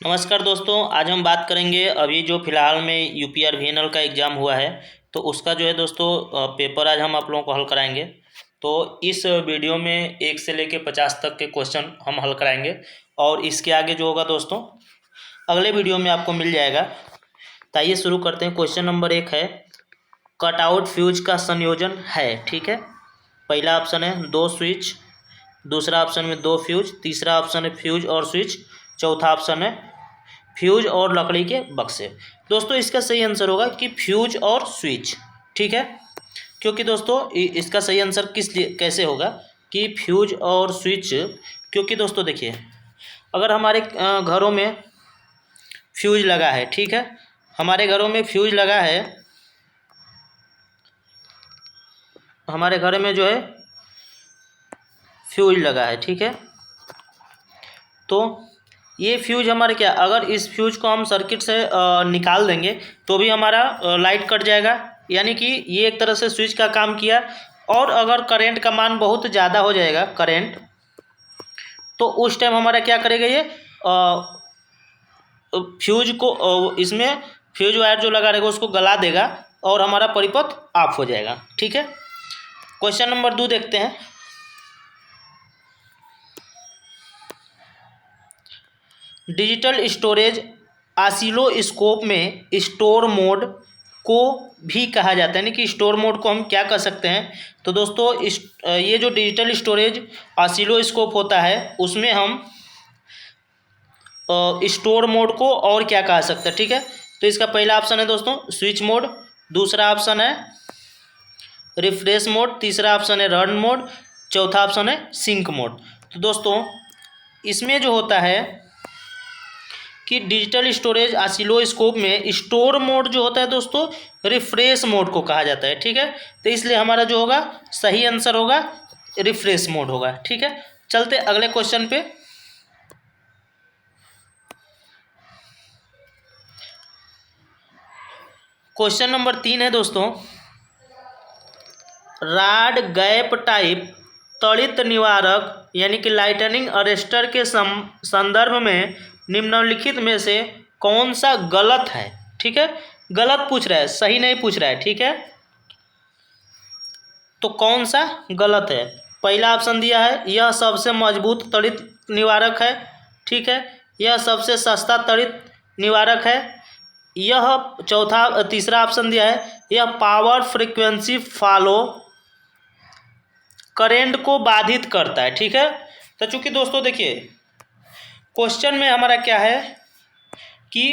नमस्कार दोस्तों, आज हम बात करेंगे अभी जो फ़िलहाल में यूपीआर वीएनएल का एग्ज़ाम हुआ है। तो उसका जो है दोस्तों पेपर आज हम आप लोगों को हल कराएंगे। तो इस वीडियो में 1 से लेके 50 तक के क्वेश्चन हम हल कराएंगे और इसके आगे जो होगा दोस्तों अगले वीडियो में आपको मिल जाएगा। तो आइए शुरू करते हैं। क्वेश्चन नंबर 1 है, कटआउट फ्यूज का संयोजन है। ठीक है, पहला ऑप्शन है 2 स्विच, दूसरा ऑप्शन में 2 फ्यूज, तीसरा ऑप्शन है फ्यूज और स्विच, चौथा ऑप्शन है फ्यूज और लकड़ी के बक्से। दोस्तों इसका सही आंसर होगा कि फ्यूज और स्विच। ठीक है, क्योंकि दोस्तों इसका सही आंसर कैसे होगा कि फ्यूज और स्विच, क्योंकि दोस्तों देखिए अगर हमारे घरों में फ्यूज लगा है, ठीक है, हमारे घरों में फ्यूज लगा है, हमारे घर में जो है फ्यूज लगा है, ठीक है, तो ये फ्यूज हमारे क्या, अगर इस फ्यूज को हम सर्किट से निकाल देंगे तो भी हमारा लाइट कट जाएगा, यानी कि ये एक तरह से स्विच का काम किया। और अगर करंट का मान बहुत ज़्यादा हो जाएगा करंट, तो उस टाइम हमारा क्या करेगा, ये फ्यूज को इसमें फ्यूज वायर जो लगा रहेगा उसको गला देगा और हमारा परिपथ ऑफ हो जाएगा। ठीक है, क्वेश्चन नंबर 2 देखते हैं। डिजिटल स्टोरेज ऑसिलोस्कोप में स्टोर मोड को भी कहा जाता है, यानी कि स्टोर मोड को हम क्या कह सकते हैं। तो दोस्तों ये जो डिजिटल स्टोरेज ऑसिलोस्कोप होता है उसमें हम स्टोर मोड को और क्या कहा सकते हैं। ठीक है, तो इसका पहला ऑप्शन है दोस्तों स्विच मोड, दूसरा ऑप्शन है रिफ्रेश मोड, तीसरा ऑप्शन है रन मोड, चौथा ऑप्शन है सिंक मोड। तो दोस्तों इसमें जो होता है कि डिजिटल स्टोरेज ऑसिलोस्कोप में स्टोर मोड जो होता है दोस्तों रिफ्रेश मोड को कहा जाता है। ठीक है, तो इसलिए हमारा जो होगा सही आंसर होगा रिफ्रेश मोड होगा। ठीक है, चलते अगले क्वेश्चन पे। क्वेश्चन नंबर 3 है दोस्तों, रॉड गैप टाइप त्वरित निवारक यानी कि लाइटनिंग अरेस्टर के संदर्भ में निम्नलिखित में से कौन सा गलत है। ठीक है, गलत पूछ रहा है, सही नहीं पूछ रहा है। ठीक है, तो कौन सा गलत है। पहला ऑप्शन दिया है यह सबसे मजबूत त्वरित निवारक है। ठीक है, यह सबसे सस्ता त्वरित निवारक है। यह तीसरा ऑप्शन दिया है यह पावर फ्रीक्वेंसी फॉलो करंट को बाधित करता है। ठीक है, तो चूंकि दोस्तों देखिए क्वेश्चन में हमारा क्या है कि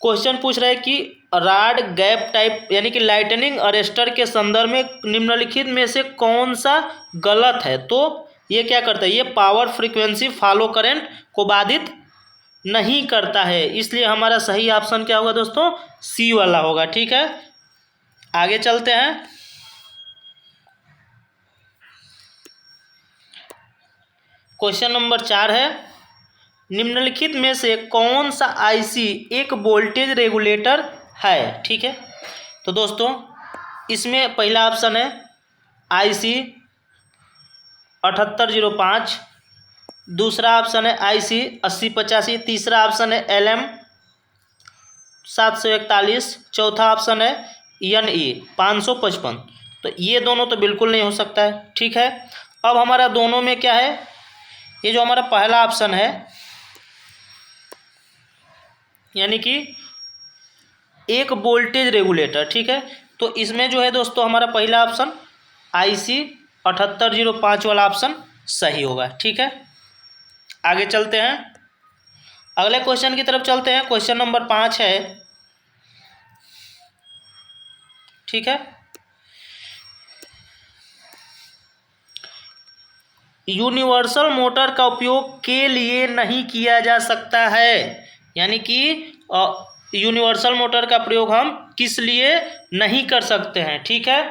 क्वेश्चन पूछ रहा है कि रॉड गैप टाइप यानी कि लाइटनिंग अरेस्टर के संदर्भ में निम्नलिखित में से कौन सा गलत है। तो ये क्या करता है, ये पावर फ्रीक्वेंसी फॉलो करंट को बाधित नहीं करता है, इसलिए हमारा सही ऑप्शन क्या होगा दोस्तों, सी वाला होगा। ठीक है, आगे चलते हैं। क्वेश्चन नंबर 4 है, निम्नलिखित में से कौन सा आईसी एक वोल्टेज रेगुलेटर है। ठीक है, तो दोस्तों इसमें पहला ऑप्शन है आईसी 7805, दूसरा ऑप्शन है आईसी 8085, तीसरा ऑप्शन है LM 741, चौथा ऑप्शन है NE 555। तो ये दोनों तो बिल्कुल नहीं हो सकता है। ठीक है, अब हमारा दोनों में क्या है, ये जो हमारा पहला ऑप्शन है यानी कि एक वोल्टेज रेगुलेटर। ठीक है, तो इसमें जो है दोस्तों हमारा पहला ऑप्शन आईसी 7805 वाला ऑप्शन सही होगा। ठीक है, आगे चलते हैं, अगले क्वेश्चन की तरफ चलते हैं। क्वेश्चन नंबर 5 है। ठीक है, यूनिवर्सल मोटर का उपयोग के लिए नहीं किया जा सकता है, यानी कि यूनिवर्सल मोटर का प्रयोग हम किस लिए नहीं कर सकते हैं। ठीक है,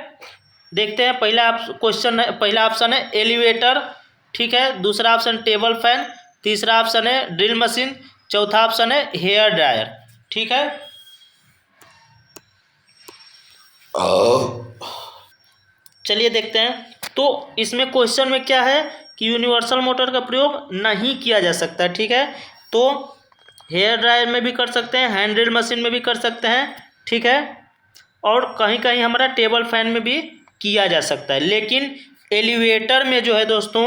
देखते हैं। पहला क्वेश्चन है, पहला ऑप्शन है एलिवेटर। ठीक है, दूसरा ऑप्शन टेबल फैन, तीसरा ऑप्शन है ड्रिल मशीन, चौथा ऑप्शन है हेयर ड्रायर। ठीक है, चलिए देखते हैं। तो इसमें क्वेश्चन में क्या है कि यूनिवर्सल मोटर का प्रयोग नहीं किया जा सकता। ठीक है, तो हेयर ड्रायर में भी कर सकते हैं, हैंड ड्रिल मशीन में भी कर सकते हैं, ठीक है, और कहीं कहीं हमारा टेबल फैन में भी किया जा सकता है। लेकिन एलिवेटर में जो है दोस्तों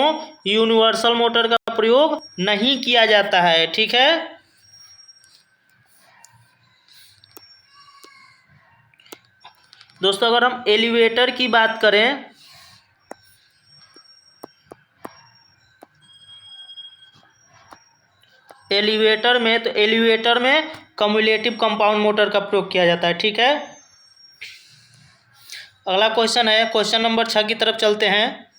यूनिवर्सल मोटर का प्रयोग नहीं किया जाता है, ठीक है। दोस्तों अगर हम एलिवेटर की बात करें, एलिवेटर में, तो एलिवेटर में कम्युलेटिव कंपाउंड मोटर का प्रयोग किया जाता है, ठीक है। अगला क्वेश्चन है, क्वेश्चन नंबर 6 की तरफ चलते हैं।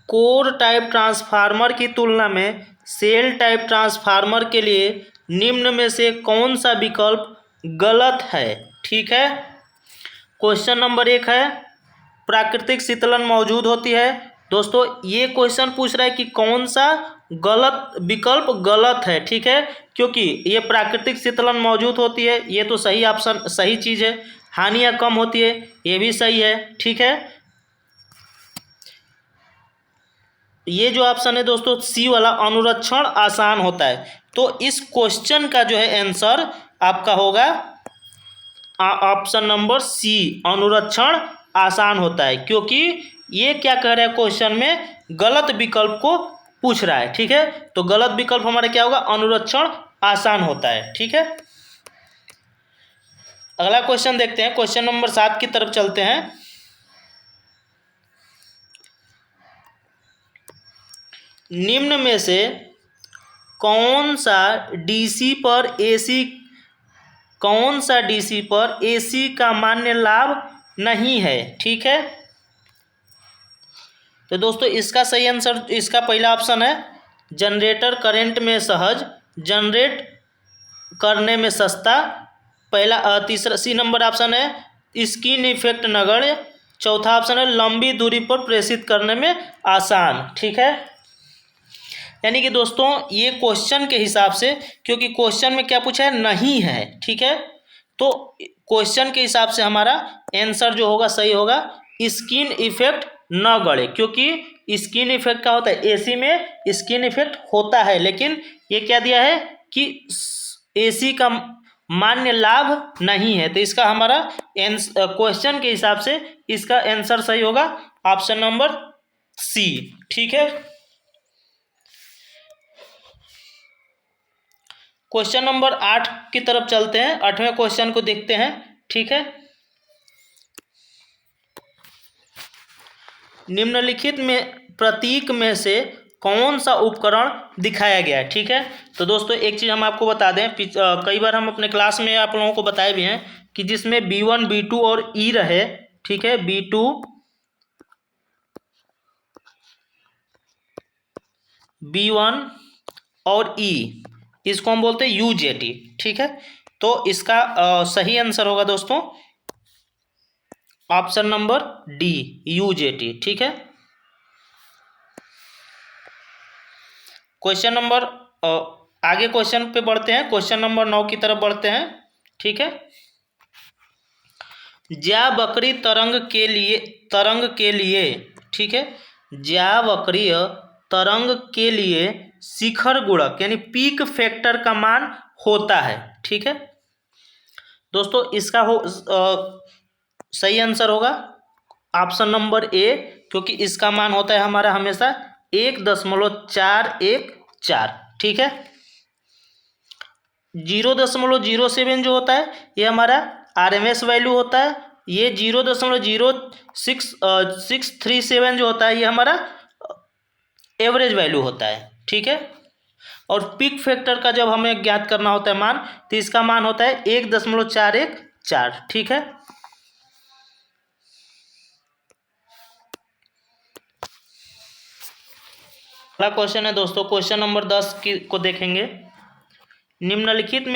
कोर टाइप ट्रांसफार्मर की तुलना में सेल टाइप ट्रांसफार्मर के लिए निम्न में से कौन सा विकल्प गलत है, ठीक है। क्वेश्चन नंबर 1 है, प्राकृतिक शीतलन मौजूद होती है। दोस्तों ये क्वेश्चन पूछ रहा है कि कौन सा गलत विकल्प गलत है, ठीक है, क्योंकि ये प्राकृतिक शीतलन मौजूद होती है, ये तो सही ऑप्शन, सही चीज़ है। हानियाँ कम होती है, ये भी सही है, ठीक है। ये जो ऑप्शन है दोस्तों सी वाला, अनुरक्षण आसान होता है, तो इस क्वेश्चन का जो है आंसर आपका होगा ऑप्शन नंबर सी, अनुरक्षण आसान होता है, क्योंकि ये क्या कह रहा है क्वेश्चन में, गलत विकल्प को पूछ रहा है, ठीक है। तो गलत विकल्प हमारा क्या होगा, अनुरक्षण आसान होता है, ठीक है। अगला क्वेश्चन देखते हैं, क्वेश्चन नंबर 7 की तरफ चलते हैं। निम्न में से कौन सा डीसी पर एसी का मान्य लाभ नहीं है, ठीक है। तो दोस्तों इसका सही आंसर, इसका पहला ऑप्शन है जनरेटर करंट में सहज, जनरेट करने में सस्ता, पहला तीसरा सी नंबर ऑप्शन है स्किन इफेक्ट नगण्य, चौथा ऑप्शन है लंबी दूरी पर प्रेषित करने में आसान, ठीक है। यानी कि दोस्तों ये क्वेश्चन के हिसाब से, क्योंकि क्वेश्चन में क्या पूछा है, नहीं है, ठीक है, तो क्वेश्चन के हिसाब से हमारा आंसर जो होगा सही होगा स्किन इफेक्ट न गड़े, क्योंकि स्किन इफेक्ट क्या होता है, एसी में स्किन इफेक्ट होता है, लेकिन ये क्या दिया है कि एसी का मान्य लाभ नहीं है, तो इसका हमारा क्वेश्चन के हिसाब से इसका आंसर सही होगा ऑप्शन नंबर सी, ठीक है। क्वेश्चन नंबर 8 की तरफ चलते हैं, 8वें क्वेश्चन को देखते हैं, ठीक है। निम्नलिखित में प्रतीक में से कौन सा उपकरण दिखाया गया है, ठीक है। तो दोस्तों एक चीज़ हम आपको बता दें, कई बार हम अपने क्लास में आप लोगों को बताए भी हैं कि जिसमें B1 B2 और E रहे, ठीक है, B2 B1 और E, इसको हम बोलते हैं UJT, ठीक है। तो इसका सही आंसर होगा दोस्तों ऑप्शन नंबर डी, UJT, ठीक है। क्वेश्चन नंबर आगे क्वेश्चन पे बढ़ते हैं, क्वेश्चन नंबर 9 की तरफ बढ़ते हैं, ठीक है। ज्यावक्रीय तरंग के लिए, ठीक है, ज्यावक्रीय तरंग के लिए शिखर गुणक यानी पीक फैक्टर का मान होता है, ठीक है। दोस्तों इसका सही आंसर होगा ऑप्शन नंबर ए, क्योंकि इसका मान होता है हमारा हमेशा 1.414, ठीक है। 0.07 जो होता है ये हमारा RMS वैल्यू होता है, ये 0.0637 जो होता है ये हमारा एवरेज वैल्यू होता है, ठीक है। और पीक फैक्टर का जब हमें ज्ञात करना होता है मान, तो इसका मान होता है 1.414, ठीक है। अगला क्वेश्चन है दोस्तों, क्वेश्चन नंबर 10 को देखेंगे। निम्नलिखित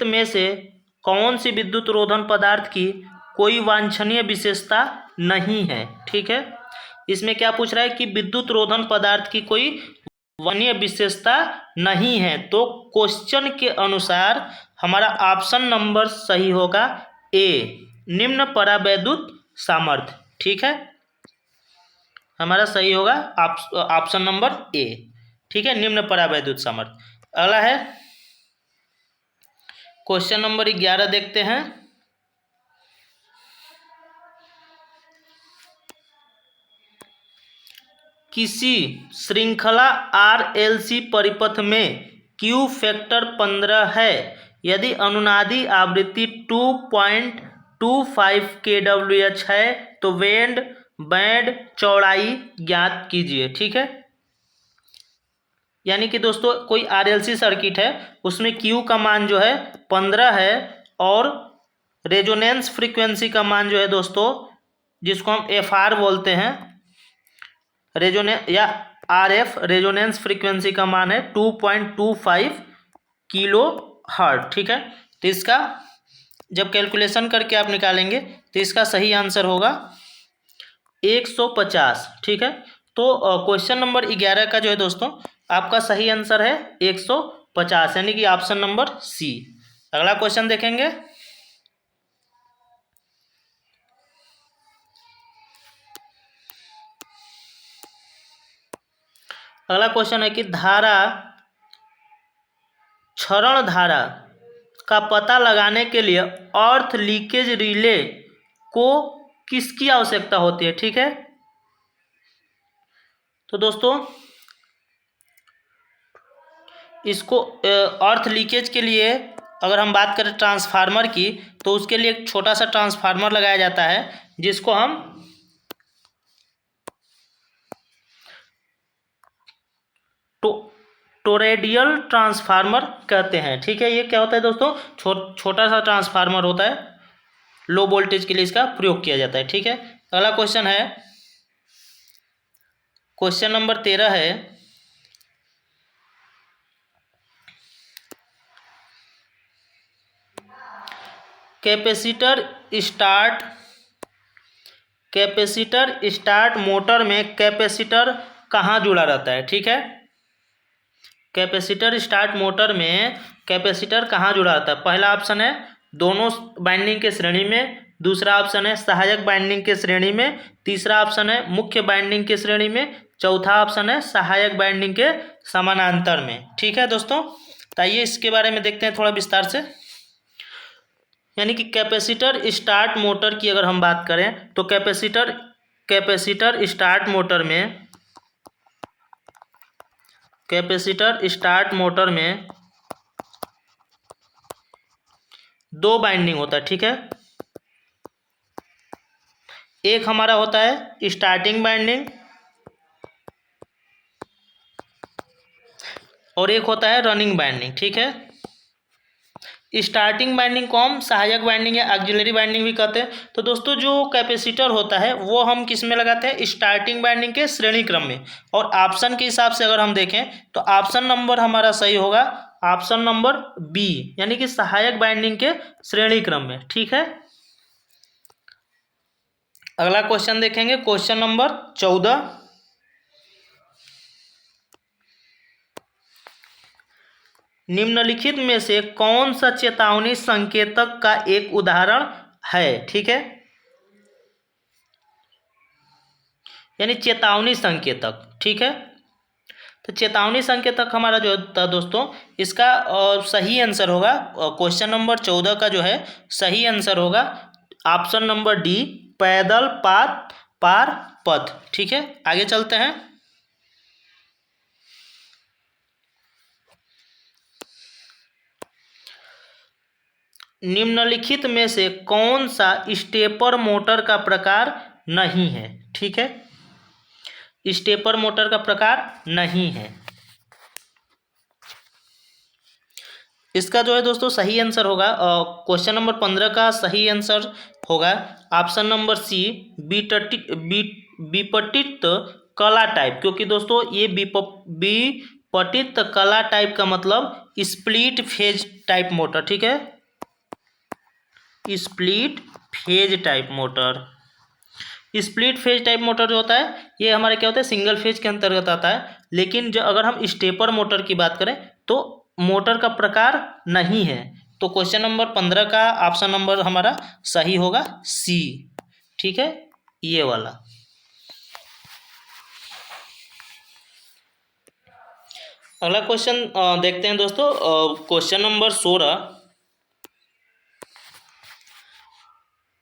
में से कौन सी विद्युत रोधन पदार्थ की कोई वांछनीय विशेषता नहीं है, ठीक है। इसमें क्या पूछ रहा है कि विद्युत रोधन पदार्थ की कोई वांछनीय विशेषता नहीं है, तो क्वेश्चन के अनुसार हमारा ऑप्शन नंबर सही होगा ए निम्न परावैद्युत सामर्थ्य। ठीक है, हमारा सही होगा ऑप्शन नंबर ए। ठीक है, निम्न परावैद्युत सामर्थ्य। अगला है क्वेश्चन नंबर 11 देखते हैं। किसी श्रृंखला RLC परिपथ में Q फैक्टर 15 है यदि अनुनादी आवृत्ति 2.25 kWh है तो बैंड चौड़ाई ज्ञात कीजिए। ठीक है, यानी कि दोस्तों कोई RLC सर्किट है, उसमें Q का मान जो है 15 है और रेजोनेंस फ्रीक्वेंसी का मान जो है दोस्तों, जिसको हम FR बोलते हैं, या RF रेजोनेंस फ्रीक्वेंसी का मान है 2.25 किलो हर्ट्ज। ठीक है, तो इसका जब कैलकुलेशन करके आप निकालेंगे तो इसका सही आंसर होगा 150। ठीक है, तो क्वेश्चन नंबर 11 का जो है दोस्तों आपका सही आंसर है 150, यानी कि ऑप्शन नंबर सी। अगला क्वेश्चन देखेंगे। अगला क्वेश्चन है कि क्षरण धारा का पता लगाने के लिए अर्थ लीकेज रिले को किसकी आवश्यकता होती है। ठीक है, तो दोस्तों इसको अर्थ लीकेज के लिए अगर हम बात करें ट्रांसफार्मर की, तो उसके लिए एक छोटा सा ट्रांसफार्मर लगाया जाता है जिसको हम टोरेडियल ट्रांसफार्मर कहते हैं। ठीक है, ये क्या होता है दोस्तों, छोटा सा ट्रांसफार्मर होता है, लो वोल्टेज के लिए इसका प्रयोग किया जाता है। ठीक है, अगला क्वेश्चन है क्वेश्चन नंबर 13 है। कैपेसिटर स्टार्ट मोटर में कैपेसिटर कहाँ जुड़ा रहता है। ठीक है, कैपेसिटर स्टार्ट मोटर में कैपेसिटर कहाँ जुड़ा रहता है। पहला ऑप्शन है दोनों बाइंडिंग के श्रेणी में, दूसरा ऑप्शन है सहायक बाइंडिंग के श्रेणी में, तीसरा ऑप्शन है मुख्य बाइंडिंग के श्रेणी में, चौथा ऑप्शन है सहायक बाइंडिंग के समानांतर में। ठीक है दोस्तों, तो आइए इसके बारे में देखते हैं थोड़ा विस्तार से। यानी कि कैपेसिटर स्टार्ट मोटर की अगर हम बात करें तो कैपेसिटर स्टार्ट मोटर में दो बाइंडिंग होता है। ठीक है, एक हमारा होता है स्टार्टिंग बाइंडिंग और एक होता है रनिंग बाइंडिंग। ठीक है, स्टार्टिंग बाइंडिंग को हम सहायक बाइंडिंग या ऑक्सिलरी बाइंडिंग भी कहते हैं। तो दोस्तों जो कैपेसिटर होता है वो हम किस में लगाते हैं, स्टार्टिंग बाइंडिंग के श्रेणी क्रम में। और ऑप्शन के हिसाब से अगर हम देखें तो ऑप्शन नंबर हमारा सही होगा ऑप्शन नंबर बी, यानी कि सहायक बाइंडिंग के श्रेणी क्रम में। ठीक है, अगला क्वेश्चन देखेंगे क्वेश्चन नंबर 14। निम्नलिखित में से कौन सा चेतावनी संकेतक का एक उदाहरण है। ठीक है, यानी चेतावनी संकेतक। ठीक है, तो चेतावनी संकेतक हमारा जो था दोस्तों, इसका सही आंसर होगा क्वेश्चन नंबर 14 का जो है सही आंसर होगा ऑप्शन नंबर डी, पैदल पार पथ। ठीक है, आगे चलते हैं। निम्नलिखित में से कौन सा स्टेपर मोटर का प्रकार नहीं है। ठीक है, स्टेपर मोटर का प्रकार नहीं है। इसका जो है दोस्तों सही आंसर होगा क्वेश्चन नंबर 15 का सही आंसर होगा ऑप्शन नंबर सी, विपटित कला टाइप। क्योंकि दोस्तों ये विपटित कला टाइप का मतलब स्प्लिट फेज टाइप मोटर। ठीक है, स्प्लिट फेज टाइप मोटर जो होता है ये हमारे क्या होता है, सिंगल फेज के अंतर्गत आता है। लेकिन जो अगर हम स्टेपर मोटर की बात करें तो मोटर का प्रकार नहीं है, तो क्वेश्चन नंबर 15 का ऑप्शन नंबर हमारा सही होगा सी। ठीक है, ये वाला। अगला क्वेश्चन देखते हैं दोस्तों, question number 16।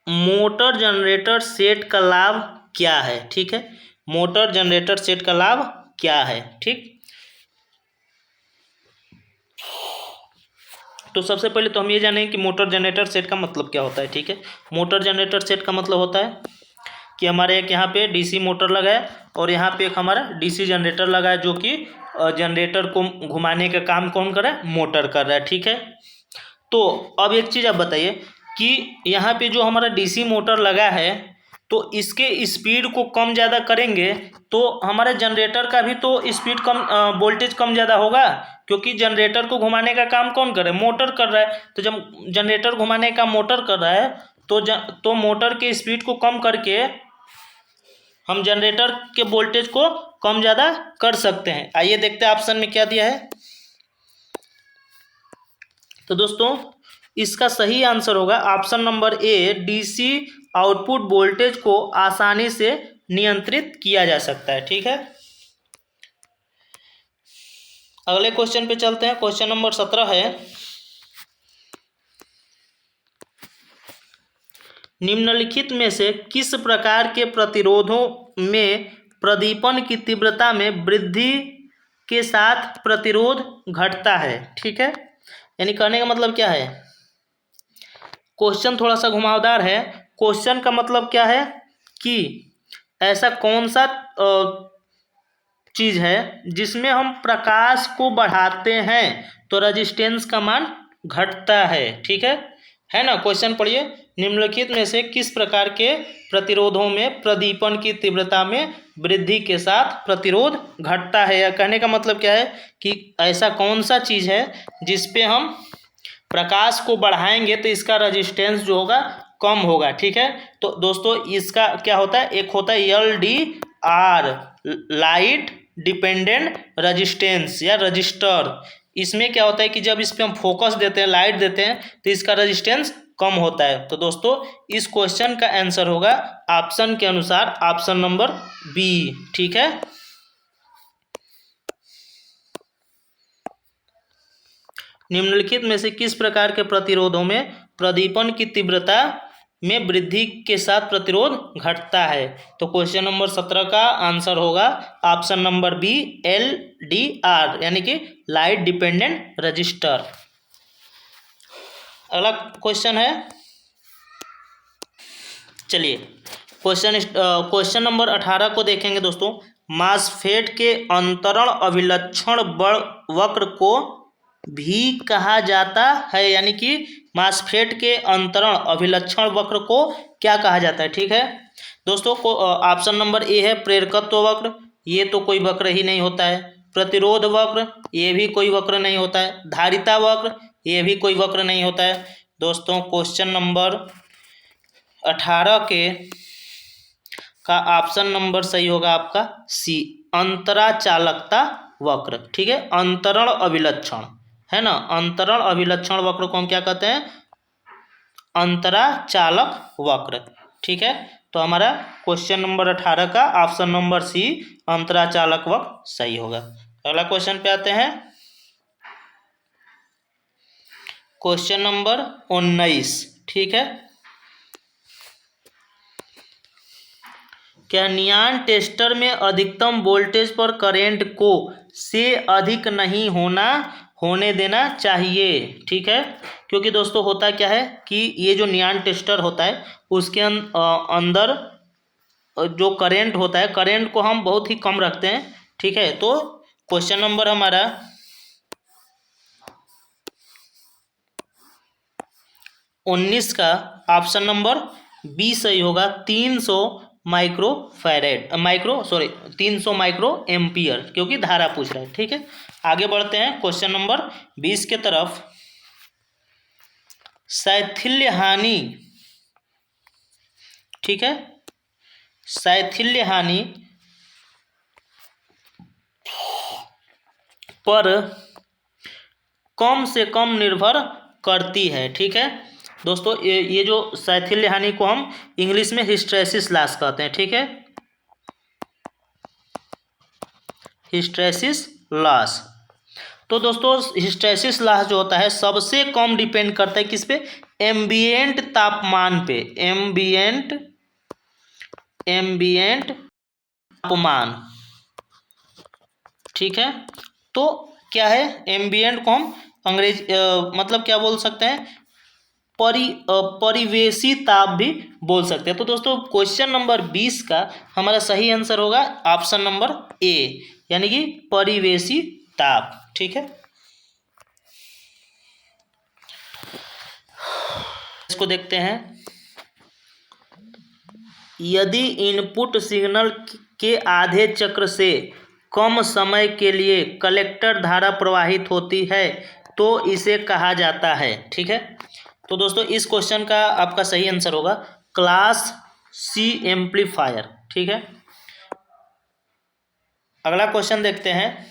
Motor generator set का लाभ क्या है? ठीक है, मोटर जनरेटर सेट का लाभ क्या है? ठीक, तो सबसे पहले तो हम ये जानें कि मोटर जनरेटर सेट का मतलब क्या होता है। ठीक है, मोटर जनरेटर सेट का मतलब होता है कि हमारे एक यहाँ पे डीसी मोटर लगा है और यहाँ पे एक हमारा डीसी जनरेटर लगा है, जो कि जनरेटर को घुमाने का काम कौन कर रहा है? मोटर कर रहा है। ठीक है, तो अब एक चीज़ आप बताइए कि यहाँ पे जो हमारा डीसी मोटर लगा है, तो इसके स्पीड को कम ज़्यादा करेंगे तो हमारे जनरेटर का भी तो स्पीड कम, वोल्टेज कम ज़्यादा होगा, क्योंकि जनरेटर को घुमाने का काम कौन कर रहा है? मोटर कर रहा है। तो जब जनरेटर घुमाने का मोटर कर रहा है तो मोटर के स्पीड को कम करके हम जनरेटर के वोल्टेज को कम ज़्यादा कर सकते हैं। आइए देखते हैं ऑप्शन में क्या दिया है। तो दोस्तों इसका सही आंसर होगा option number A, DC output voltage को आसानी से नियंत्रित किया जा सकता है। ठीक है, अगले क्वेश्चन पे चलते हैं। क्वेश्चन नंबर 17 है, निम्नलिखित में से किस प्रकार के प्रतिरोधों में प्रदीपन की तीव्रता में वृद्धि के साथ प्रतिरोध घटता है? ठीक है, यानी कहने का मतलब क्या है, क्वेश्चन थोड़ा सा घुमावदार है। क्वेश्चन का मतलब क्या है कि ऐसा कौन सा चीज़ है जिसमें हम प्रकाश को बढ़ाते हैं तो रेजिस्टेंस का मान घटता है? ठीक है ना। क्वेश्चन पढ़िए, निम्नलिखित में से किस प्रकार के प्रतिरोधों में प्रदीपन की तीव्रता में वृद्धि के साथ प्रतिरोध घटता है? या कहने का मतलब क्या है कि ऐसा कौन सा चीज़ है जिसपे हम प्रकाश को बढ़ाएंगे तो इसका रेजिस्टेंस जो होगा कम होगा। ठीक है, तो दोस्तों इसका क्या होता है, एक होता है LDR, लाइट डिपेंडेंट रेजिस्टेंस या रजिस्टर। इसमें क्या होता है कि जब इस पर हम फोकस देते हैं, लाइट देते हैं, तो इसका रेजिस्टेंस कम होता है। तो दोस्तों इस क्वेश्चन का आंसर होगा ऑप्शन के अनुसार ऑप्शन नंबर बी। ठीक है, निम्नलिखित में से किस प्रकार के प्रतिरोधों में प्रदीपन की तीव्रता में वृद्धि के साथ प्रतिरोध घटता है? तो क्वेश्चन नंबर 17 का आंसर होगा ऑप्शन नंबर बी, LDR, यानी कि लाइट डिपेंडेंट रजिस्टर। अगला क्वेश्चन है, चलिए क्वेश्चन नंबर 18 को देखेंगे दोस्तों। मासफेट के अंतरण अभिलक्षण वक्र को भी कहा जाता है, यानी कि मासफेट के अंतरण अभिलक्षण वक्र को क्या कहा जाता है? ठीक है दोस्तों, को ऑप्शन नंबर ए है प्रेरकत्व वक्र, ये तो कोई वक्र ही नहीं होता है। प्रतिरोध वक्र, ये भी कोई वक्र नहीं होता है। धारिता वक्र, ये भी कोई वक्र नहीं होता है। दोस्तों क्वेश्चन नंबर 18 का ऑप्शन नंबर सही होगा आपका सी, अंतराचालकता वक्र। ठीक है, अंतरण अभिलक्षण है ना, अंतरण अभिलक्षण वक्र को हम क्या कहते हैं? अंतराचालक वक्र। ठीक है, तो हमारा क्वेश्चन नंबर 18 का ऑप्शन नंबर सी, अंतराचालक वक्र सही होगा। अगला क्वेश्चन पे आते हैं, क्वेश्चन नंबर 19। ठीक है, क्या नियॉन टेस्टर में अधिकतम वोल्टेज पर करंट को से अधिक नहीं होने देना चाहिए? ठीक है, क्योंकि दोस्तों होता क्या है कि ये जो नियॉन टेस्टर होता है उसके अंदर जो करंट होता है, करंट को हम बहुत ही कम रखते हैं। ठीक है, तो क्वेश्चन नंबर हमारा 19 का ऑप्शन नंबर बी सही होगा, 300 माइक्रो एम्पियर, क्योंकि धारा पूछ रहा है। ठीक है, आगे बढ़ते हैं क्वेश्चन नंबर 20 के तरफ। शैथिल्य हानि, ठीक है, शैथिल्य हानि पर कम से कम निर्भर करती है। ठीक है दोस्तों, ये जो शैथिल्य हानि को हम इंग्लिश में हिस्टैरिसीस लॉस कहते हैं। ठीक है, हिस्टैरिसीस लॉस। तो दोस्तों हिस्टैरिसीस लॉस जो होता है सबसे कम डिपेंड करता है किस पे, एम्बिएंट तापमान पे, एम्बिएंट तापमान। ठीक है, तो क्या है एम्बिएंट को हम मतलब क्या बोल सकते हैं, परिवेशी ताप भी बोल सकते हैं। तो दोस्तों क्वेश्चन नंबर 20 का हमारा सही आंसर होगा ऑप्शन नंबर ए, यानी कि परिवेशी ताप। ठीक है, इसको देखते हैं। यदि इनपुट सिग्नल के आधे चक्र से कम समय के लिए कलेक्टर धारा प्रवाहित होती है तो इसे कहा जाता है। ठीक है, तो दोस्तों इस क्वेश्चन का आपका सही आंसर होगा क्लास सी एम्पलीफायर। ठीक है, अगला क्वेश्चन देखते हैं।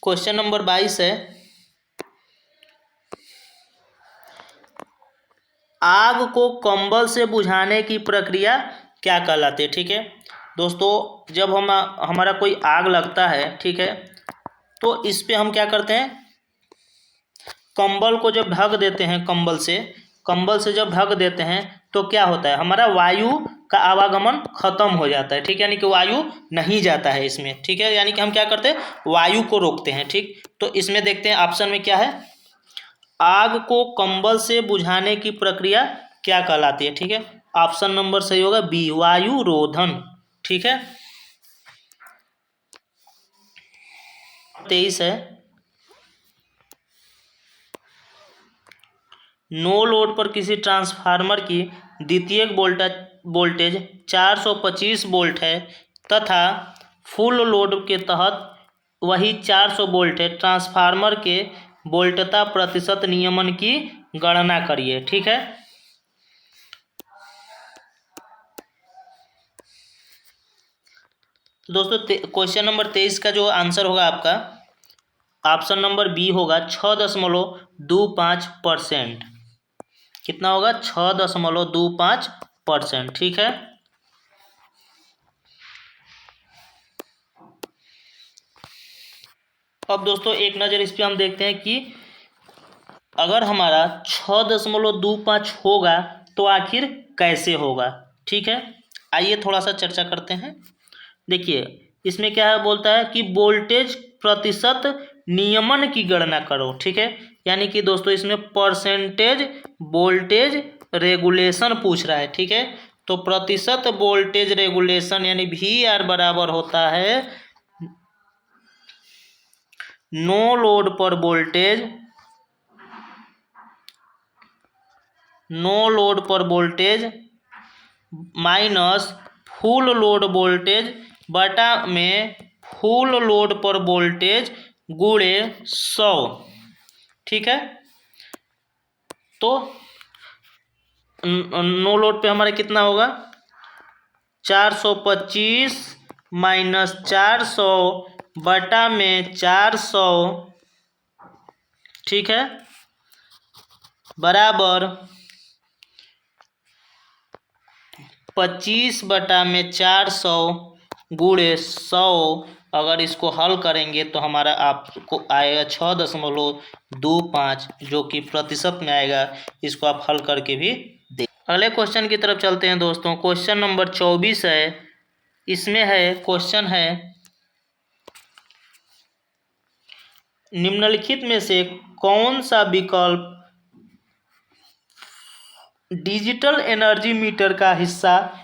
क्वेश्चन नंबर 22 है, आग को कंबल से बुझाने की प्रक्रिया क्या कहलाती है। ठीक है दोस्तों, जब हमारा कोई आग लगता है, ठीक है, तो इस पे हम क्या करते हैं, कंबल को जब ढक देते हैं, कंबल से जब ढक देते हैं तो क्या होता है, हमारा वायु का आवागमन खत्म हो जाता है। ठीक है, यानी कि वायु नहीं जाता है इसमें। ठीक है, यानी कि हम क्या करते हैं, वायु को रोकते हैं। ठीक, तो इसमें देखते हैं ऑप्शन में क्या है, आग को कंबल से बुझाने की प्रक्रिया क्या कहलाती है। ठीक है, ऑप्शन नंबर सही होगा बी, वायु रोधन। ठीक है, 23 है, नो लोड पर किसी ट्रांसफार्मर की द्वितीयक वोल्टेज 425 वोल्ट है तथा फुल लोड के तहत वही 400 वोल्ट है, ट्रांसफार्मर के वोल्टता प्रतिशत नियमन की गणना करिए। ठीक है, तो दोस्तों क्वेश्चन नंबर 23 का जो आंसर होगा आपका ऑप्शन नंबर बी होगा 6.25%। कितना होगा, 6.25%। ठीक है, अब दोस्तों एक नज़र इस पर हम देखते हैं कि अगर हमारा 6.25 होगा तो आखिर कैसे होगा। ठीक है, आइए थोड़ा सा चर्चा करते हैं। देखिए इसमें क्या है, बोलता है कि वोल्टेज प्रतिशत नियमन की गणना करो। ठीक है, यानी कि दोस्तों इसमें परसेंटेज वोल्टेज रेगुलेशन पूछ रहा है। ठीक है, तो प्रतिशत वोल्टेज रेगुलेशन यानी VR बराबर होता है नो लोड पर voltage minus full load voltage बटा में फुल लोड पर वोल्टेज गुणे 100। ठीक है, तो नो लोड पे हमारा कितना होगा, 425 माइनस 400 बटा में 400। ठीक है, बराबर 25 बटा में 400 गुणे 100। अगर इसको हल करेंगे तो हमारा आपको आएगा 6.25, जो कि प्रतिशत में आएगा। इसको आप हल करके भी देख। अगले क्वेश्चन की तरफ चलते हैं दोस्तों। क्वेश्चन नंबर 24 है, इसमें है क्वेश्चन है, निम्नलिखित में से कौन सा विकल्प डिजिटल एनर्जी मीटर का हिस्सा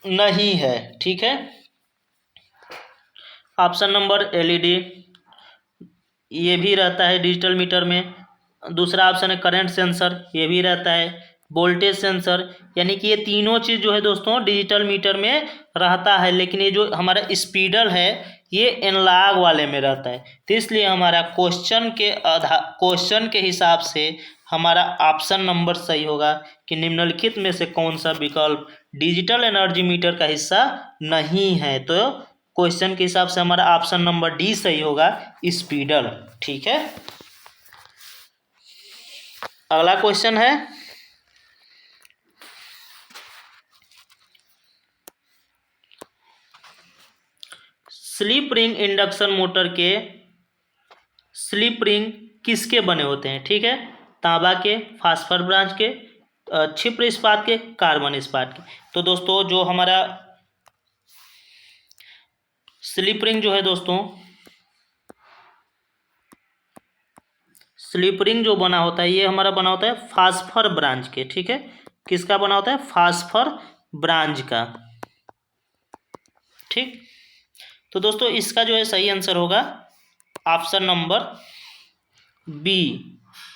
नहीं है। ठीक है, ऑप्शन नंबर LED, ये भी रहता है डिजिटल मीटर में। दूसरा ऑप्शन है करंट सेंसर, ये भी रहता है। वोल्टेज सेंसर, यानी कि ये तीनों चीज़ जो है दोस्तों डिजिटल मीटर में रहता है, लेकिन ये जो हमारा स्पीडल है ये एनालॉग वाले में रहता है। तो इसलिए हमारा क्वेश्चन के हिसाब से हमारा ऑप्शन नंबर सही होगा कि निम्नलिखित में से कौन सा विकल्प डिजिटल एनर्जी मीटर का हिस्सा नहीं है। तो क्वेश्चन के हिसाब से हमारा ऑप्शन नंबर डी सही होगा, स्पीडल। ठीक है, अगला क्वेश्चन है स्लिप रिंग इंडक्शन मोटर के स्लिप रिंग किसके बने होते हैं? ठीक है, तांबा के, फास्फर ब्रांच के, क्षिप्र इस्पात के, कार्बन इस्पात के। तो दोस्तों जो हमारा स्लिप रिंग जो है दोस्तों, स्लिप रिंग जो बना होता है ये हमारा बना होता है फास्फर ब्रांच के। ठीक है, किसका बना होता है? फास्फर ब्रांच का। ठीक, तो दोस्तों इसका जो है सही आंसर होगा ऑप्शन नंबर बी,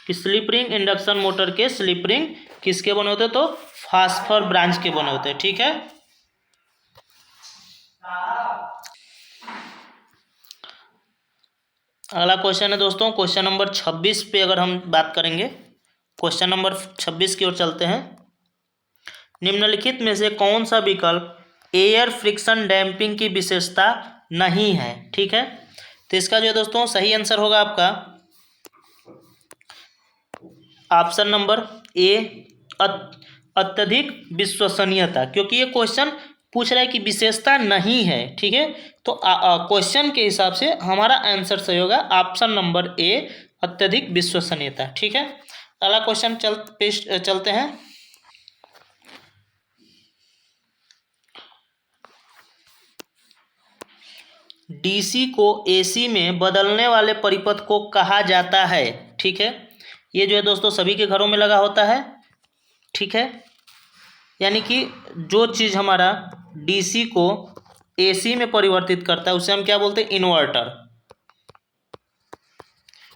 कि स्लिप रिंग इंडक्शन मोटर के स्लिप रिंग किसके बने होते हैं? तो फास्फर ब्रांच के बने होते हैं। ठीक है, अगला क्वेश्चन है दोस्तों क्वेश्चन नंबर 26 पे अगर हम बात करेंगे, क्वेश्चन नंबर 26 की ओर चलते हैं। निम्नलिखित में से कौन सा विकल्प एयर फ्रिक्शन डैम्पिंग की विशेषता नहीं है? ठीक है, तो इसका जो है दोस्तों सही आंसर होगा आपका ऑप्शन नंबर ए, अत्यधिक विश्वसनीयता, क्योंकि ये क्वेश्चन पूछ रहा है कि विशेषता नहीं है। ठीक है, तो क्वेश्चन के हिसाब से हमारा आंसर सही होगा ऑप्शन नंबर ए, अत्यधिक विश्वसनीयता। ठीक है, अगला क्वेश्चन चलते हैं। डीसी को एसी में बदलने वाले परिपथ को कहा जाता है? ठीक है, ये जो है दोस्तों सभी के घरों में लगा होता है। ठीक है, यानी कि जो चीज़ हमारा डीसी को एसी में परिवर्तित करता है उसे हम क्या बोलते हैं? इन्वर्टर।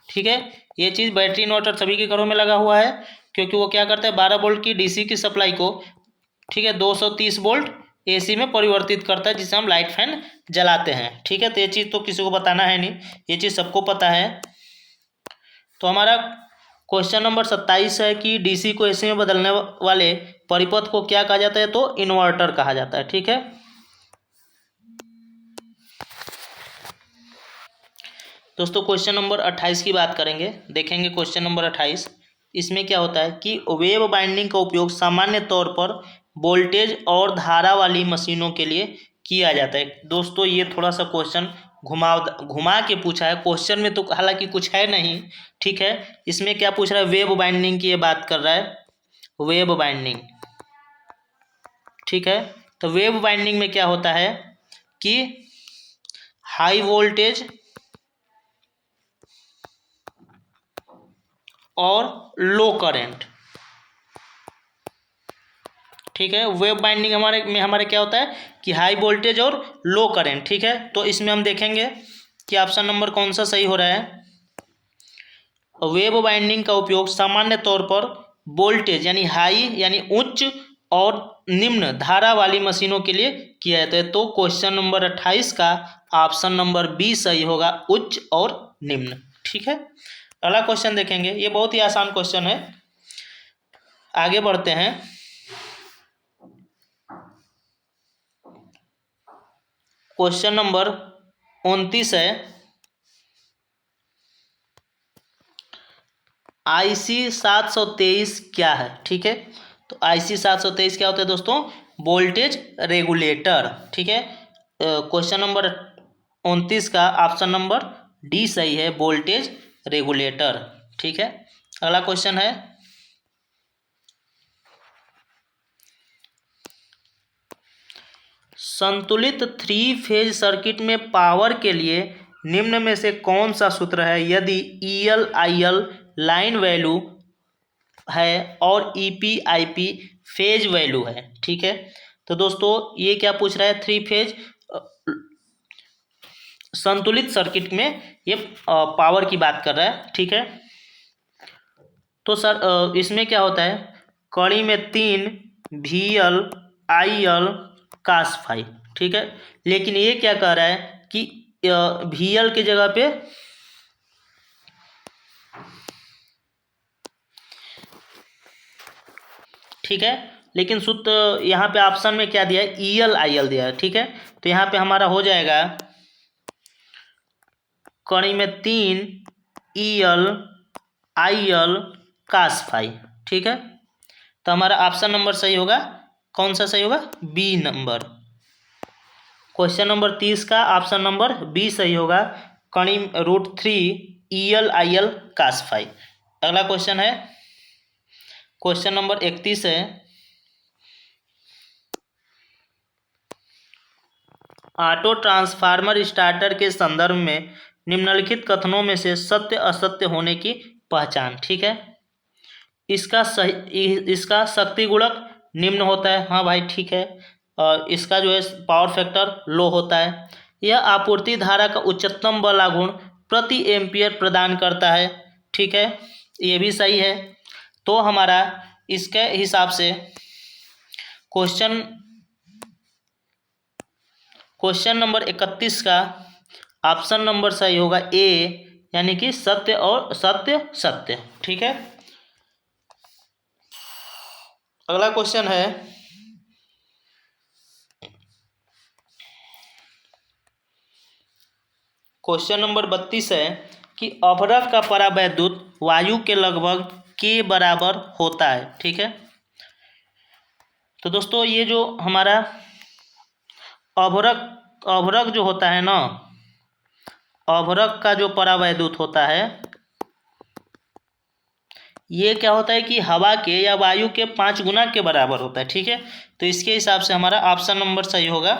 ठीक है, ये चीज़ बैटरी इन्वर्टर सभी के घरों में लगा हुआ है, क्योंकि वो क्या करता है 12 वोल्ट की डीसी की सप्लाई को, ठीक है, 230 वोल्ट एसी में परिवर्तित करता है, जिसे हम लाइट फैन जलाते हैं। ठीक है, तो ये चीज़ तो किसी को बताना है नहीं, ये चीज़ सबको पता है। तो हमारा क्वेश्चन नंबर 27 है कि डीसी को एसी में बदलने वाले परिपथ को क्या कहा जाता है? तो इन्वर्टर कहा जाता है। ठीक है, दोस्तों क्वेश्चन नंबर 28 की बात करेंगे, देखेंगे क्वेश्चन नंबर 28। इसमें क्या होता है कि वेव बाइंडिंग का उपयोग सामान्य तौर पर वोल्टेज और धारा वाली मशीनों के लिए किया जाता है। दोस्तों ये थोड़ा सा क्वेश्चन घुमा के पूछा है, क्वेश्चन में तो हालांकि कुछ है नहीं। ठीक है, इसमें क्या पूछ रहा है? वेव बाइंडिंग की ये बात कर रहा है, वेव बाइंडिंग। ठीक है, तो वेव बाइंडिंग में क्या होता है कि हाई वोल्टेज और लो करंट। ठीक है, वेव बाइंडिंग हमारे क्या होता है कि हाई वोल्टेज और लो करंट। ठीक है, तो इसमें हम देखेंगे कि ऑप्शन नंबर कौन सा सही हो रहा है। वेव बाइंडिंग का उपयोग सामान्य तौर पर वोल्टेज यानी हाई यानी उच्च और निम्न धारा वाली मशीनों के लिए किया जाता है। तो क्वेश्चन नंबर 28 का ऑप्शन नंबर बी सही होगा, उच्च और निम्न। ठीक है, अगला क्वेश्चन देखेंगे, ये बहुत ही आसान क्वेश्चन है। आगे बढ़ते हैं। क्वेश्चन नंबर 29 है, IC 723 क्या है? ठीक है, तो IC 723 क्या होता है दोस्तों? Voltage regulator. ठीक है, क्वेश्चन नंबर 29 का ऑप्शन नंबर डी सही है, वोल्टेज रेगुलेटर। ठीक है, अगला क्वेश्चन है संतुलित 3 फेज सर्किट में पावर के लिए निम्न में से कौन सा सूत्र है यदि EL IL लाइन वैल्यू है और EP IP फेज वैल्यू है? ठीक है, तो दोस्तों ये क्या पूछ रहा है? 3 फेज संतुलित सर्किट में ये पावर की बात कर रहा है। ठीक है, तो सर इसमें क्या होता है? कड़ी में 3 VL IL cos फाई। ठीक है, लेकिन ये क्या कह रहा है कि VL की जगह पे ठीक है, लेकिन सूत्र यहाँ पे ऑप्शन में क्या दिया है, EL/IL दिया है, ठीक है। तो यहाँ पे हमारा हो जाएगा कड़ी में 3 EL/IL cos फाई, ठीक है। तो हमारा ऑप्शन नंबर सही होगा, कौन सा सही होगा, बी नंबर। क्वेश्चन नंबर 30 का ऑप्शन नंबर बी सही होगा, कड़ी √3 EL/IL cos फाई। अगला क्वेश्चन है क्वेश्चन नंबर 31 है, ऑटो ट्रांसफार्मर स्टार्टर के संदर्भ में निम्नलिखित कथनों में से सत्य असत्य होने की पहचान, ठीक है। इसका शक्ति गुणक निम्न होता है, हाँ भाई ठीक है। और इसका जो है पावर फैक्टर लो होता है। यह आपूर्ति धारा का उच्चतम बल आघूर्ण प्रति एम्पियर प्रदान करता है, ठीक है, ये भी सही है। तो हमारा इसके हिसाब से क्वेश्चन नंबर 31 का ऑप्शन नंबर सही होगा ए, यानी कि सत्य और सत्य सत्य, ठीक है। अगला क्वेश्चन है क्वेश्चन नंबर 32 है कि अभ्रक का परावैद्युत वायु के लगभग के बराबर होता है, ठीक है। तो दोस्तों ये जो हमारा अभ्रक जो होता है ना, अभ्रक का जो परावैद्युत होता है, ये क्या होता है कि हवा के या वायु के 5 गुना के बराबर होता है, ठीक है। तो इसके हिसाब से हमारा ऑप्शन नंबर सही होगा,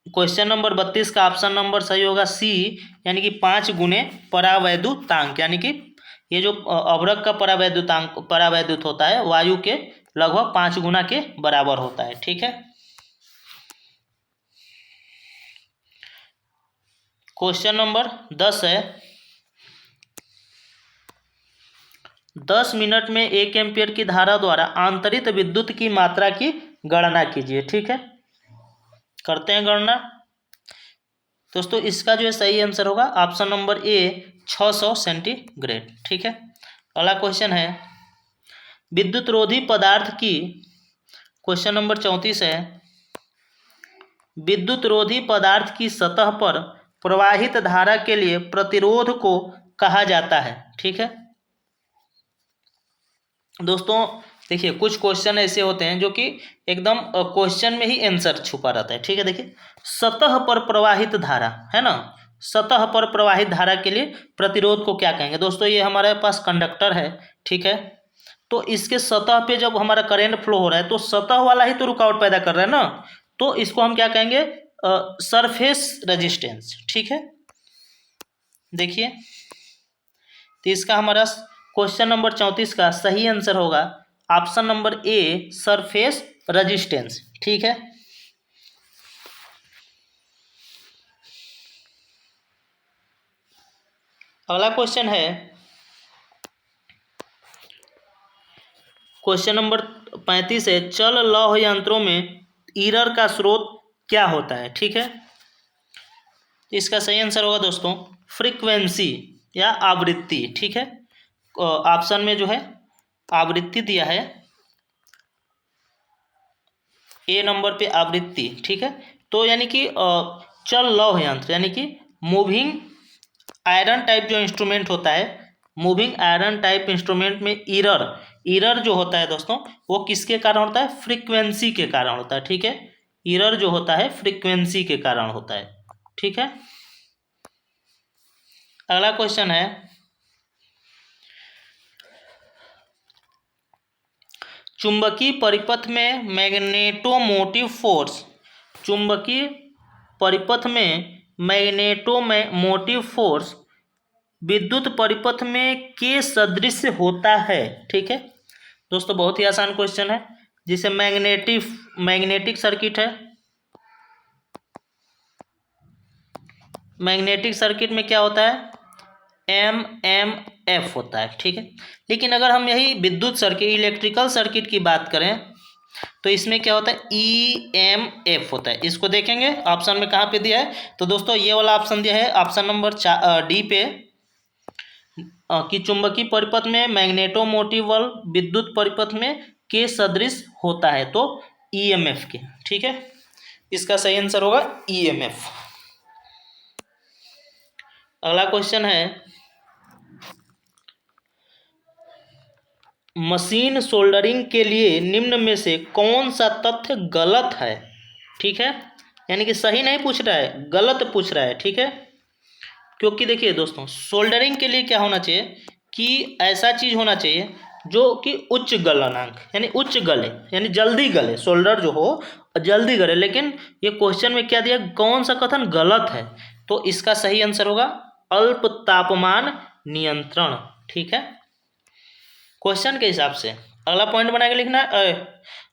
क्वेश्चन नंबर 32 का ऑप्शन नंबर सही होगा सी, यानी कि 5 गुने परावैद्युतांक, यानी कि ये जो अभ्रक का परावैद्युत होता है वायु के लगभग 5 गुना के बराबर होता है, ठीक है। क्वेश्चन नंबर 10 है, 10 मिनट में 1 एम्पियर की धारा द्वारा आंतरित विद्युत की मात्रा की गणना कीजिए, ठीक है। करते हैं गणना। दोस्तों इसका जो है सही आंसर होगा ऑप्शन नंबर ए 600 सेंटीग्रेड, ठीक है। अगला क्वेश्चन है विद्युत रोधी पदार्थ की, क्वेश्चन नंबर 34 है, विद्युत रोधी पदार्थ की सतह पर प्रवाहित धारा के लिए प्रतिरोध को कहा जाता है, ठीक है। दोस्तों देखिए कुछ क्वेश्चन ऐसे होते हैं जो कि एकदम क्वेश्चन में ही आंसर छुपा रहता है, ठीक है। देखिए सतह पर प्रवाहित धारा है ना, सतह पर प्रवाहित धारा के लिए प्रतिरोध को क्या कहेंगे। दोस्तों ये हमारे पास कंडक्टर है, ठीक है। तो इसके सतह पे जब हमारा करंट फ्लो हो रहा है तो सतह वाला ही तो रुकावट पैदा कर रहा है ना, तो इसको हम क्या कहेंगे, सरफेस रेजिस्टेंस, ठीक है। देखिए तो इसका हमारा क्वेश्चन नंबर 34 का सही आंसर होगा option number a surface resistance, ठीक है। अगला क्वेश्चन है क्वेश्चन नंबर 35 है, चल लौह यंत्रों में ईरर का स्रोत क्या होता है, ठीक है। इसका सही आंसर होगा दोस्तों फ्रीक्वेंसी या आवृत्ति, ठीक है। ऑप्शन में जो है आवृत्ति दिया है, ए नंबर पे आवृत्ति, ठीक है। तो यानी कि चल लौह यंत्र यानी कि मूविंग आयरन टाइप जो इंस्ट्रूमेंट होता है, मूविंग आयरन टाइप इंस्ट्रूमेंट में ईरर जो होता है दोस्तों वो किसके कारण होता है, फ्रीक्वेंसी के कारण होता है, ठीक है। ईरर जो होता है फ्रीक्वेंसी के कारण होता है, ठीक है। अगला क्वेश्चन है चुंबकीय परिपथ में मैग्नेटोमोटिव फोर्स, चुंबकीय परिपथ में मैग्नेटोमोटिव फोर्स विद्युत परिपथ में के सदृश होता है, ठीक है। दोस्तों बहुत ही आसान क्वेश्चन है, जिसे मैग्नेटिक सर्किट है, मैग्नेटिक सर्किट में क्या होता है MMF होता है, ठीक है। लेकिन अगर हम यही विद्युत सर्किट इलेक्ट्रिकल सर्किट की बात करें तो इसमें क्या होता है EMF होता है। इसको देखेंगे ऑप्शन में कहाँ पे दिया है, तो दोस्तों ये वाला ऑप्शन दिया है ऑप्शन नंबर डी पे, कि चुंबकीय परिपथ में मैग्नेटोमोटिव बल विद्युत परिपथ में के सदृश होता है, तो ईएमएफ के। ठीक है, इसका सही आंसर होगा ईएमएफ। अगला क्वेश्चन है, मशीन सोल्डरिंग के लिए निम्न में से कौन सा तथ्य गलत है। ठीक है, यानी कि सही नहीं पूछ रहा है, गलत पूछ रहा है। ठीक है, क्योंकि देखिए दोस्तों, सोल्डरिंग के लिए क्या होना चाहिए कि ऐसा चीज होना चाहिए जो कि उच्च गलनांक, यानी उच्च गले, यानी जल्दी गले, सोल्डर जो हो जल्दी गले। लेकिन ये क्वेश्चन में क्या दिया, कौन सा कथन गलत है, तो इसका सही आंसर होगा अल्प तापमान नियंत्रण। ठीक है, क्वेश्चन के हिसाब से अगला पॉइंट बना के लिखना।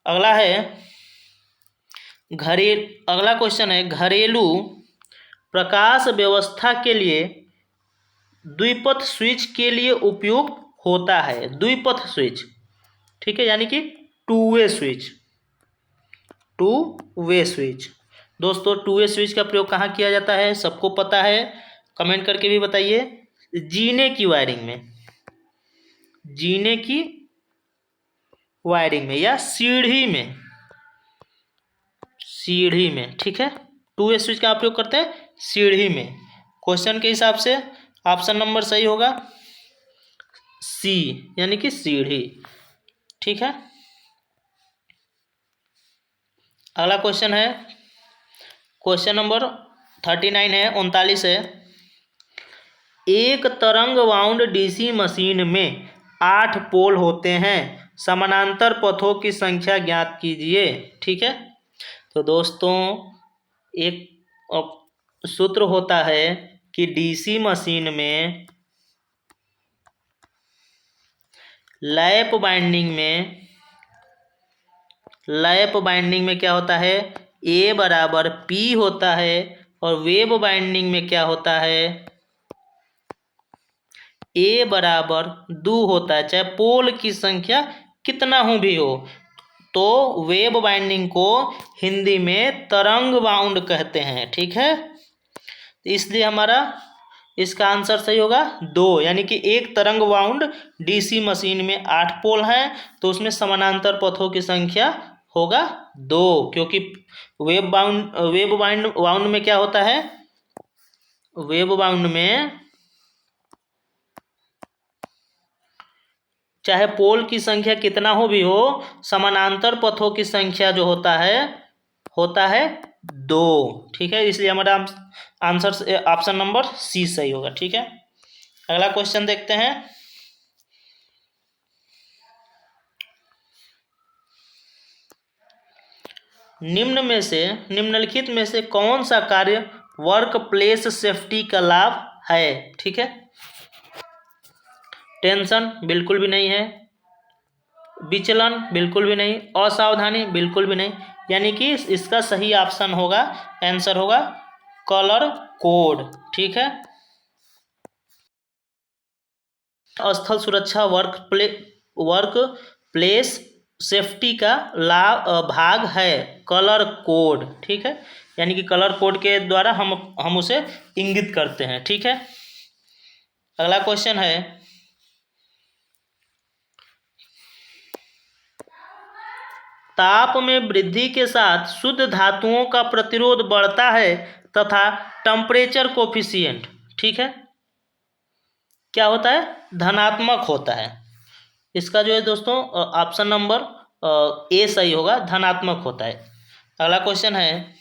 अगला है अगला क्वेश्चन है, घरेलू प्रकाश व्यवस्था के लिए द्विपथ स्विच के लिए उपयुक्त होता है। द्विपथ स्विच, ठीक है, यानी कि two way switch. Two way switch दोस्तों, टू वे स्विच का प्रयोग कहाँ किया जाता है, सबको पता है, कमेंट करके भी बताइए। जीने की वायरिंग में, जीने की वायरिंग में या सीढ़ी में, सीढ़ी में। ठीक है, टू वे स्विच का प्रयोग करते हैं सीढ़ी में। क्वेश्चन के हिसाब से ऑप्शन नंबर सही होगा सी, यानी कि सीढ़ी। ठीक है, अगला क्वेश्चन है, क्वेश्चन नंबर 39 है, 39 है। एक तरंग वाउंड डीसी मशीन में 8 पोल होते हैं, समानांतर पथों की संख्या ज्ञात कीजिए। ठीक है, तो दोस्तों एक सूत्र होता है कि डीसी मशीन में लैप बाइंडिंग में क्या होता है, ए बराबर पी होता है, और वेव बाइंडिंग में क्या होता है, ए बराबर 2 होता है, चाहे पोल की संख्या कितना हो भी हो। तो वेव बाइंडिंग को हिंदी में तरंग बाउंड कहते हैं। ठीक है, इसलिए हमारा इसका आंसर सही होगा 2, यानी कि एक तरंग वाउंड डीसी मशीन में 8 पोल हैं, तो उसमें समानांतर पथों की संख्या होगा 2, क्योंकि वेव बाउंड में क्या होता है, वेव बाउंड में चाहे पोल की संख्या कितना हो भी हो, समानांतर पथों की संख्या जो होता है 2। ठीक है, इसलिए हमारा आंसर ऑप्शन नंबर सी सही होगा। ठीक है, अगला क्वेश्चन देखते हैं। निम्नलिखित में से कौन सा कार्य वर्क प्लेस सेफ्टी का लाभ है। ठीक है, टेंशन बिल्कुल भी नहीं है, विचलन बिल्कुल भी नहीं, असावधानी बिल्कुल भी नहीं, यानी कि इसका सही ऑप्शन होगा, आंसर होगा कलर कोड। ठीक है, स्थल सुरक्षा वर्क प्लेस सेफ्टी का लाभ भाग है कलर कोड। ठीक है, यानी कि कलर कोड के द्वारा हम उसे इंगित करते हैं। ठीक है, अगला क्वेश्चन है, ताप में वृद्धि के साथ शुद्ध धातुओं का प्रतिरोध बढ़ता है तथा टेम्परेचर कोफिशिएंट, ठीक है, क्या होता है, धनात्मक होता है। इसका जो है दोस्तों ऑप्शन नंबर ए सही होगा, धनात्मक होता है। अगला क्वेश्चन है,